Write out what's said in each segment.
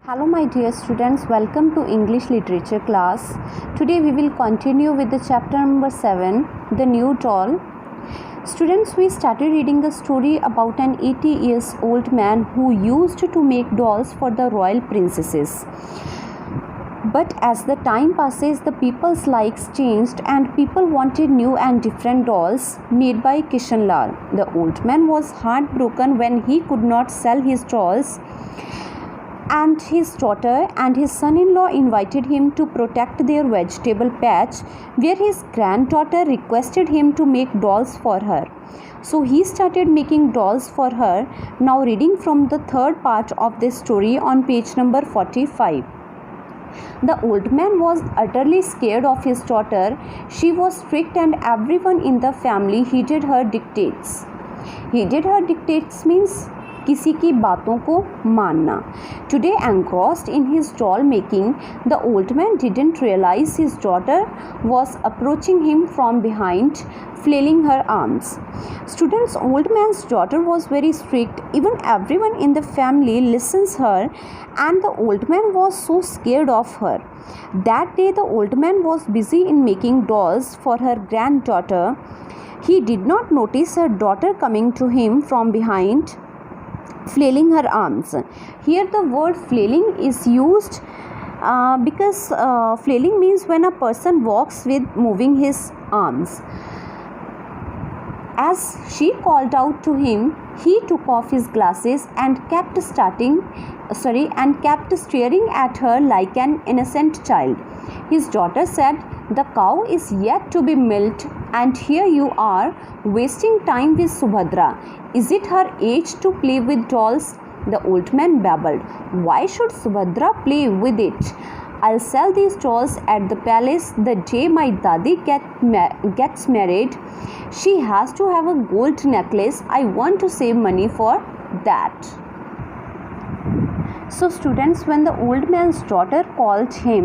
Hello my dear students, welcome to English literature class. Today we will continue with the chapter number 7, The New Doll. Students, we started reading a story about an 80 years old man who used to make dolls for the royal princesses. But as the time passes, the people's likes changed and people wanted new and different dolls made by Kishan Lal. The old man was heartbroken when he could not sell his dolls, and his daughter and his son-in-law invited him to protect their vegetable patch, where his granddaughter requested him to make dolls for her. So he started making dolls for her. Now reading from the third part of this story on page number 45. The old man was utterly scared of his daughter. She was strict and everyone in the family heeded her dictates. Heeded her dictates means किसी की बातों को मानना. Today, engrossed in his doll making, the old man didn't realize his daughter was approaching him from behind, flailing her arms. Students, old man's daughter was very strict. Even everyone in the family listens her, and the old man was so scared of her. That day, the old man was busy in making dolls for her granddaughter. He did not notice her daughter coming to him from behind, flailing her arms. Here the word flailing is used because flailing means when a person walks with moving his arms. As she called out to him, he took off his glasses and kept staring at her like an innocent child. His daughter said, "The cow is yet to be milked, and here you are wasting time with Subhadra. Is it her age to play with dolls?" The old man babbled. "Why should Subhadra play with it? I'll sell these dolls at the palace the day my Dadi gets married. She has to have a gold necklace. I want to save money for that." So students, when the old man's daughter called him,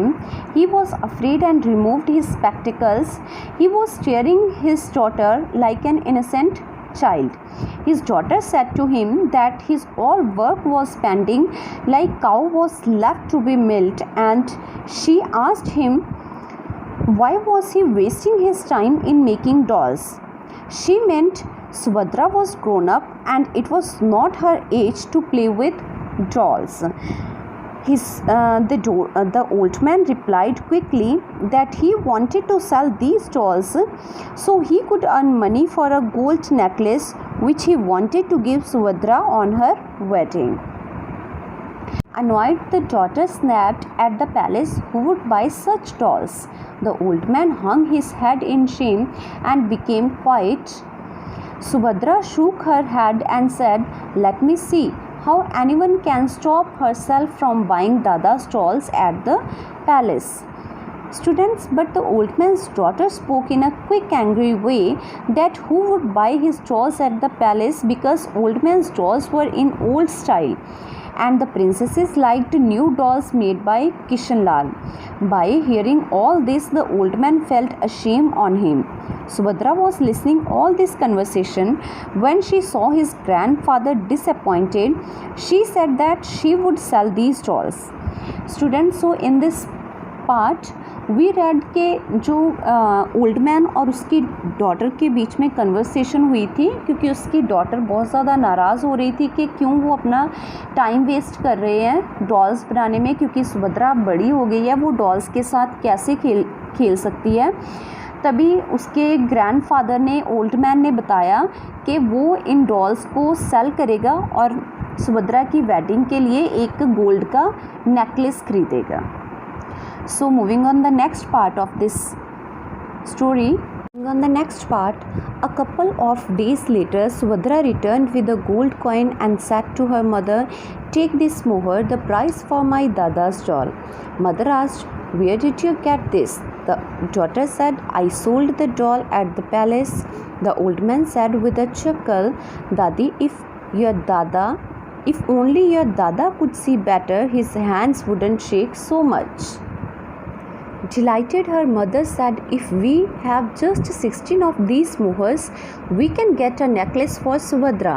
he was afraid and removed his spectacles. He was staring his daughter like an innocent child. His daughter said to him that his all work was pending, like cow was left to be milked, and she asked him why was he wasting his time in making dolls. She meant Subhadra was grown up and it was not her age to play with dolls. The old man replied quickly that he wanted to sell these dolls so he could earn money for a gold necklace which he wanted to give Subhadra on her wedding. Annoyed, the daughter snapped at the palace who would buy such dolls. The old man hung his head in shame and became quiet. Subhadra shook her head and said, "Let me see how anyone can stop herself from buying Dada's dolls at the palace." Students, but the old man's daughter spoke in a quick, angry way that who would buy his dolls at the palace, because old man's dolls were in old style and the princesses liked new dolls made by Kishan Lal. By hearing all this, the old man felt ashamed on him. Subhadra was listening all this conversation. When she saw his grandfather disappointed, she said that she would sell these dolls. Students, so in this part we read के जो old man और उसकी daughter के बीच में conversation हुई थी, क्योंकि उसकी डॉटर बहुत ज़्यादा नाराज़ हो रही थी कि क्यों वो अपना टाइम वेस्ट कर रहे हैं डॉल्स बनाने में, क्योंकि सुभद्रा बड़ी हो गई है, वो डॉल्स के साथ कैसे खेल सकती है. तभी उसके ग्रैंडफादर ने, ओल्ड मैन ने बताया कि वो इन डॉल्स को सेल करेगा और सुभद्रा की वेडिंग के लिए एक गोल्ड का नेकलेस खरीदेगा. So moving on the next part of this story. On the next part, a couple of days later, Subhadra returned with a gold coin and said to her mother, "Take this moher, the price for my Dada's doll." Mother asked, "Where did you get this?" The daughter said, "I sold the doll at the palace." The old man said with a chuckle, "Dadi, if only your Dada could see better, his hands wouldn't shake so much." Delighted, her mother said, "If we have just 16 of these mohurs, we can get a necklace for Subhadra."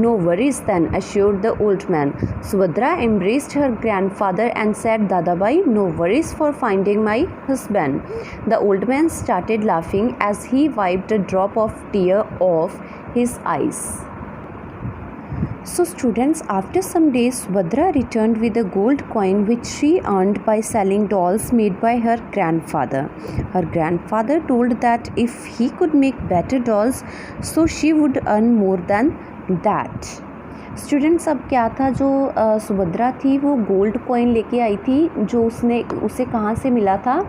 "No worries then," assured the old man. Subhadra embraced her grandfather and said, "Dadabai, no worries for finding my husband." The old man started laughing as he wiped a drop of tear off his eyes. So students, after some days, Subhadra returned with a gold coin which she earned by selling dolls made by her grandfather. Her grandfather told that if he could make better dolls, so she would earn more than that. Students, अब क्या था, जो सुभद्रा थी वो gold coin लेके आई थी जो उसे कहाँ से मिला था,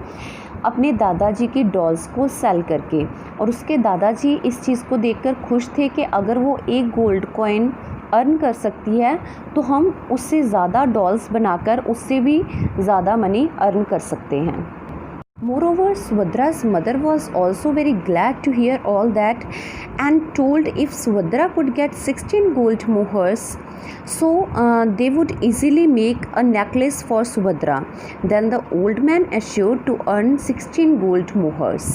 अपने दादाजी की डॉल्स को सेल करके। और उसके दादाजी इस चीज़ को देखकर खुश थे कि अगर वो एक गोल्ड कॉइन अर्न कर सकती है तो हम उससे ज़्यादा डॉल्स बनाकर उससे भी ज़्यादा मनी अर्न कर सकते हैं। Moreover, Subhadra's mother was also very glad to hear all that and told if Subhadra could get 16 gold mohurs, so they would easily make a necklace for Subhadra. Then the old man assured to earn 16 gold mohurs.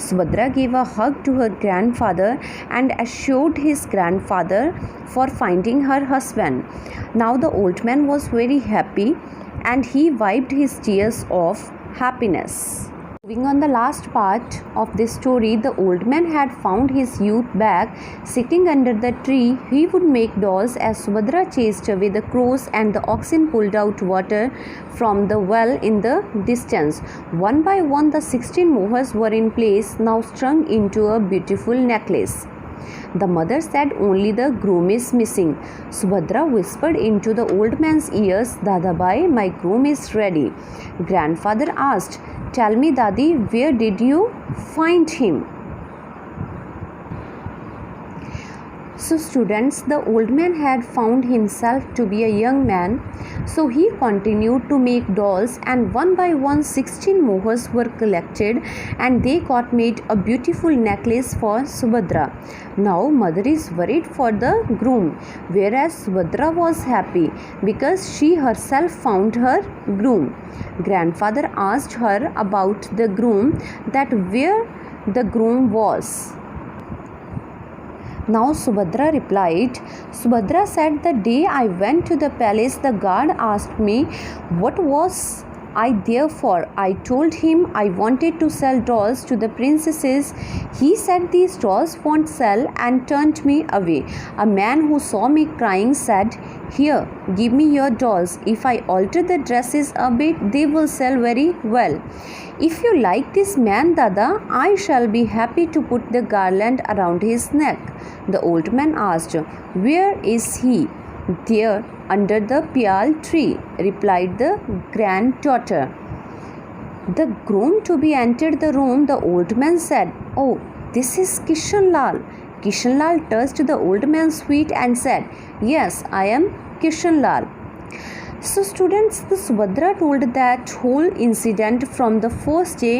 Subhadra gave a hug to her grandfather and assured his grandfather for finding her husband. Now the old man was very happy and he wiped his tears of happiness. Moving on the last part of this story, the old man had found his youth back sitting under the tree. He would make dolls as Subhadra chased away the crows and the oxen pulled out water from the well in the distance. One by one the 16 mohurs were in place, now strung into a beautiful necklace. The mother said, "Only the groom is missing." Subhadra whispered into the old man's ears, "Dadabai, my groom is ready." Grandfather asked, "Tell me, Dadi, where did you find him?" So students, the old man had found himself to be a young man, so he continued to make dolls, and one by one 16 mohurs were collected and they got made a beautiful necklace for Subhadra. Now mother is worried for the groom, whereas Subhadra was happy because she herself found her groom. Grandfather asked her about the groom, that where the groom was. Now Subhadra replied. Subhadra said, "The day I went to the palace, the guard asked me what was I there for. I told him I wanted to sell dolls to the princesses. He said these dolls won't sell and turned me away. A man who saw me crying said, 'Here, give me your dolls. If I alter the dresses a bit, they will sell very well. If you like this man, Dada, I shall be happy to put the garland around his neck." The old man asked, "Where is he?" "There, under the pial tree," replied the granddaughter. The groom to be entered the room. The old man said, "Oh, this is Kishan Lal." Kishan Lal touched the old man's feet and said, "Yes, I am Kishan Lal." So students, the Subhadra told that whole incident from the first day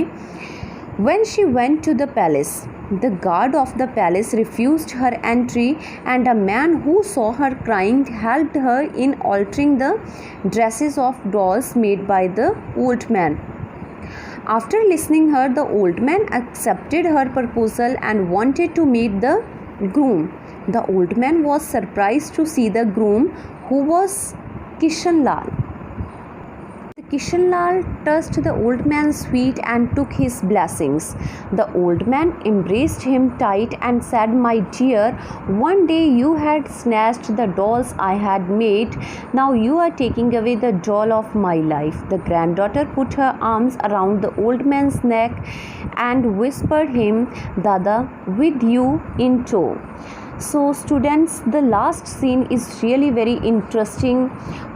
when she went to the palace. The guard of the palace refused her entry, and a man who saw her crying helped her in altering the dresses of dolls made by the old man. After listening her, the old man accepted her proposal and wanted to meet the groom. The old man was surprised to see the groom, who was Kishan Lal. Kishan Lal touched the old man's feet and took his blessings. The old man embraced him tight and said, "My dear, one day you had snatched the dolls I had made. Now you are taking away the doll of my life." The granddaughter put her arms around the old man's neck and whispered him, "Dada, with you in tow." So students, the last scene is really very interesting,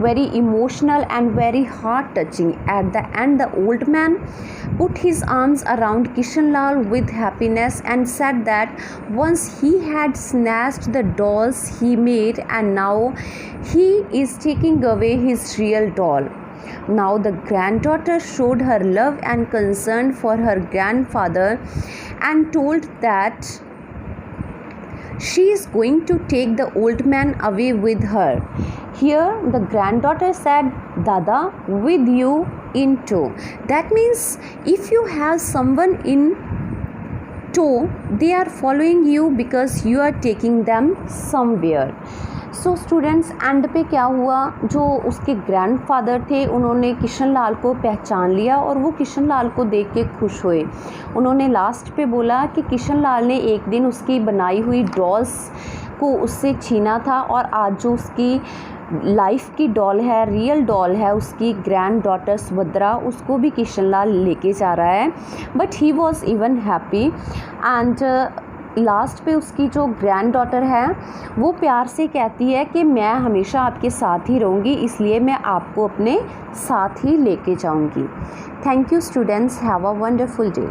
very emotional and very heart touching. At the end, the old man put his arms around Kishan Lal with happiness and said that once he had snatched the dolls he made, and now he is taking away his real doll. Now the granddaughter showed her love and concern for her grandfather and told that she is going to take the old man away with her. Here the granddaughter said, "Dada, with you in tow. That means if you have someone in tow, they are following you because you are taking them somewhere. So students, and पे क्या हुआ, जो उसके grandfather थे उन्होंने किशन लाल को पहचान लिया और वो किशन लाल को देख के खुश हुए। उन्होंने लास्ट पे बोला कि किशन लाल ने एक दिन उसकी बनाई हुई डॉल्स को उससे छीना था और आज जो उसकी लाइफ की डॉल है, रियल डॉल है उसकी ग्रैंड डॉटर सुभद्रा, उसको भी किशन लाल लेके जा रहा है। But he was even happy. And last पे उसकी जो ग्रैंड डॉटर है वो प्यार से कहती है कि मैं हमेशा आपके साथ ही रहूँगी, इसलिए मैं आपको अपने साथ ही लेके जाऊँगी। Thank you students, have a wonderful day.